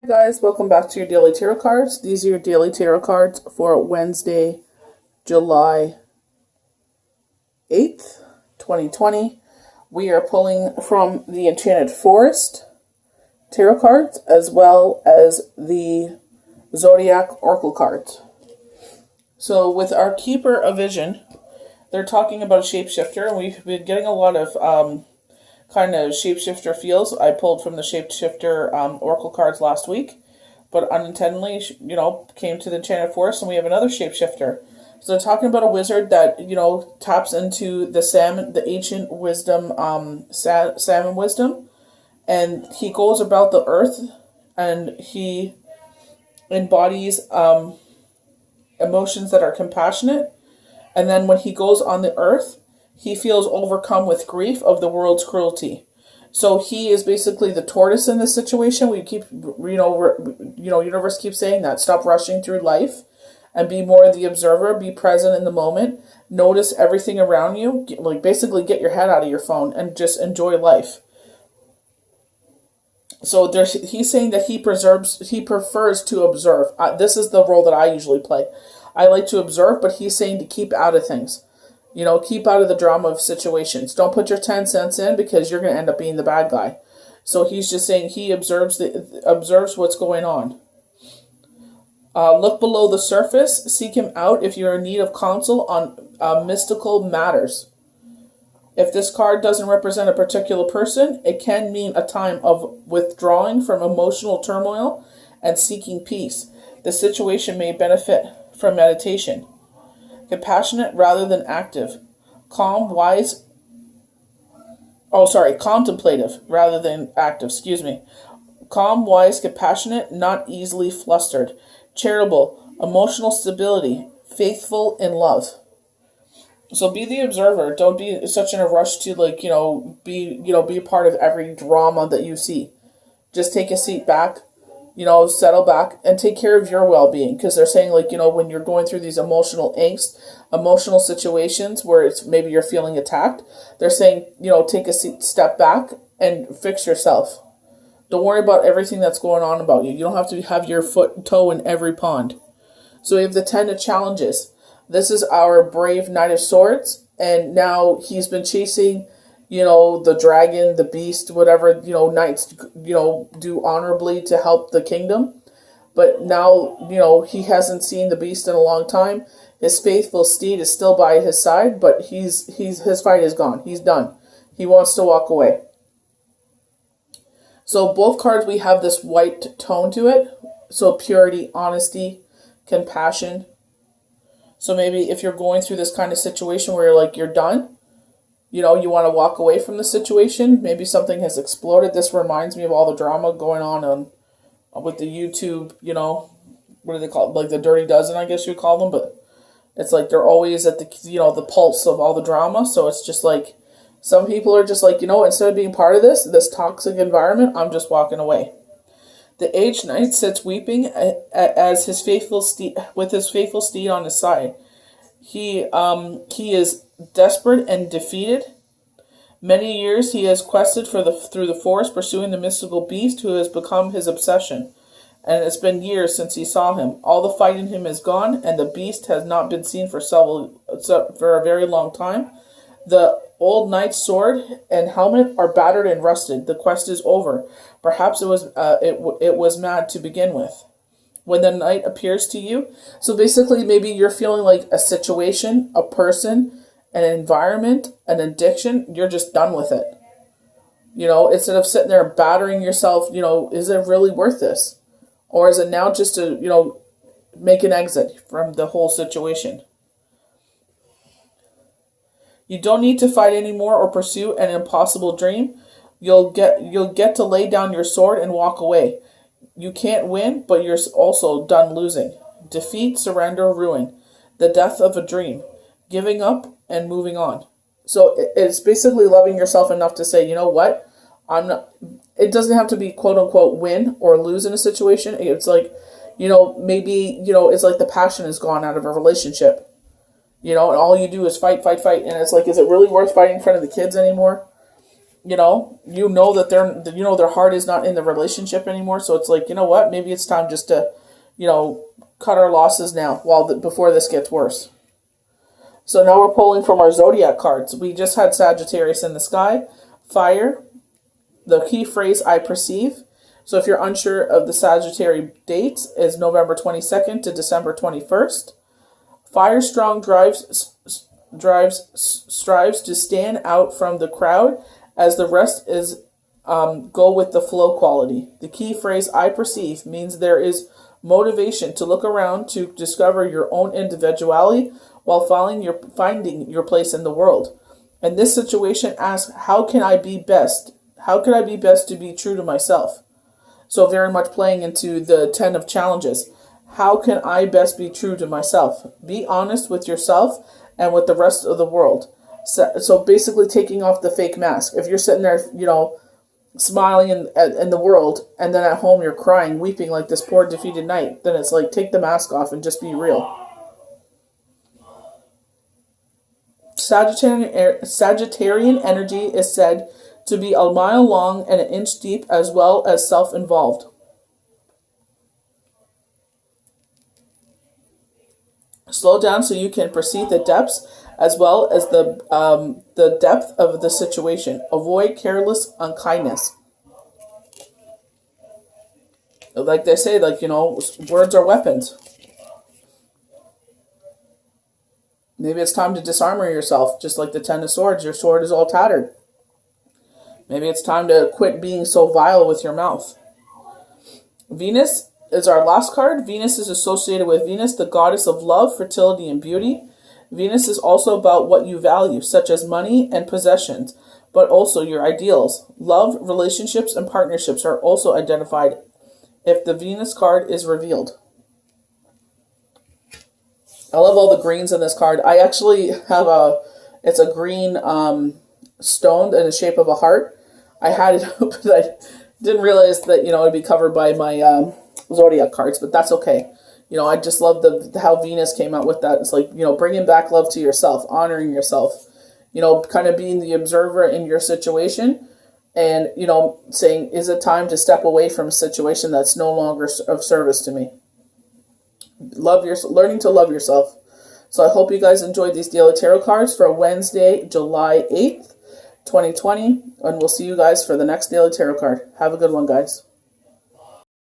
Hey guys, welcome back to your daily tarot cards. These are your daily tarot cards for Wednesday, July 8th, 2020. We are pulling from the Enchanted Forest tarot cards as well as the Zodiac Oracle cards. So with our Keeper of Vision, they're talking about a shapeshifter, and we've been getting a lot of kind of shapeshifter feels. I pulled from the shapeshifter oracle cards last week, but unintentionally, came to the Enchanted Forest, and we have another shapeshifter. So they're talking about a wizard that taps into the salmon, the ancient wisdom, salmon wisdom, and he goes about the earth, and he embodies emotions that are compassionate. And then when he goes on the earth, he feels overcome with grief of the world's cruelty. So he is basically the tortoise in this situation. We keep, universe keeps saying that. Stop rushing through life and be more the observer. Be present in the moment. Notice everything around you. Basically get your head out of your phone and just enjoy life. So he's saying that he prefers to observe. This is the role that I usually play. I like to observe, but he's saying to keep out of things. Keep out of the drama of situations. Don't put your 10 cents in because you're going to end up being the bad guy. So he's just saying he observes what's going on. Look below the surface. Seek him out if you're in need of counsel on mystical matters. If this card doesn't represent a particular person, it can mean a time of withdrawing from emotional turmoil and seeking peace. The situation may benefit from meditation. Compassionate rather than active. Contemplative rather than active, Calm, wise, compassionate, not easily flustered. Charitable, emotional stability, faithful in love. So be the observer. Don't be such in a rush to be a part of every drama that you see. Just take a seat back, settle back and take care of your well-being, because they're saying when you're going through these emotional angst, emotional situations where it's maybe you're feeling attacked, they're saying, take a seat, step back and fix yourself. Don't worry about everything that's going on about you. You don't have to have your toe in every pond. So we have the 10 of challenges. This is our brave Knight of Swords, and now he's been chasing, the dragon, the beast, whatever, knights, do honorably to help the kingdom. But now, he hasn't seen the beast in a long time. His faithful steed is still by his side, but his fight is gone. He's done. He wants to walk away. So both cards, we have this white tone to it. So purity, honesty, compassion. So maybe if you're going through this kind of situation where you're done, you want to walk away from the situation. Maybe something has exploded. This reminds me of all the drama going on with the YouTube, what do they call it? Like the Dirty Dozen, I guess you would call them. But it's they're always at the, the pulse of all the drama. So it's just some people are just instead of being part of this toxic environment, I'm just walking away. The aged knight sits weeping as his faithful steed, with his faithful steed on his side. He is desperate and defeated. Many years he has quested through the forest, pursuing the mystical beast who has become his obsession. And it's been years since he saw him. All the fight in him is gone, and the beast has not been seen for a very long time. The old knight's sword and helmet are battered and rusted. The quest is over. Perhaps it was mad to begin with. When the knight appears to you, so basically maybe you're feeling like a situation, a person, an environment, an addiction, you're just done with it. Instead of sitting there battering yourself, is it really worth this? Or is it now just to, make an exit from the whole situation? You don't need to fight anymore or pursue an impossible dream. You'll get to lay down your sword and walk away. You can't win, but you're also done losing. Defeat, surrender, ruin. The death of a dream. Giving up and moving on. So it's basically loving yourself enough to say, you know what? I'm not. It doesn't have to be quote unquote win or lose in a situation. It's maybe, it's like the passion is gone out of a relationship. And all you do is fight, fight, fight. And it's is it really worth fighting in front of the kids anymore? that their heart is not in the relationship anymore. So it's like, you know what? Maybe it's time just to, cut our losses now before this gets worse. So now we're pulling from our zodiac cards. We just had Sagittarius in the sky, fire, the key phrase I perceive. So if you're unsure of the Sagittarius dates, is November 22nd to December 21st. Fire strong strives to stand out from the crowd, as the rest is go with the flow quality. The key phrase I perceive means there is motivation to look around to discover your own individuality while finding your place in the world. And this situation asks, how can I be best? How can I be best to be true to myself? So very much playing into the 10 of challenges. How can I best be true to myself? Be honest with yourself and with the rest of the world. So basically taking off the fake mask. If you're sitting there, smiling in the world, and then at home you're crying, weeping like this poor defeated knight, then it's like, take the mask off and just be real. Sagittarian energy is said to be a mile long and an inch deep, as well as self-involved. Slow down so you can perceive the depths as well as the depth of the situation. Avoid careless unkindness. Like they say, words are weapons. Maybe it's time to disarmor yourself, just like the 10 of swords. Your sword is all tattered. Maybe it's time to quit being so vile with your mouth. Venus is our last card. Venus is associated with Venus, the goddess of love, fertility, and beauty. Venus is also about what you value, such as money and possessions, but also your ideals. Love, relationships, and partnerships are also identified if the Venus card is revealed. I love all the greens in this card. I actually have it's a green stone in the shape of a heart. I had it, but I didn't realize that, it'd be covered by my zodiac cards, but that's okay. I just love how Venus came out with that. It's like, bringing back love to yourself, honoring yourself, kind of being the observer in your situation and, saying, is it time to step away from a situation that's no longer of service to me? Learning to love yourself. So I hope you guys enjoyed these daily tarot cards for Wednesday, July 8th, 2020, and we'll see you guys for the next daily tarot card. Have a good one, guys.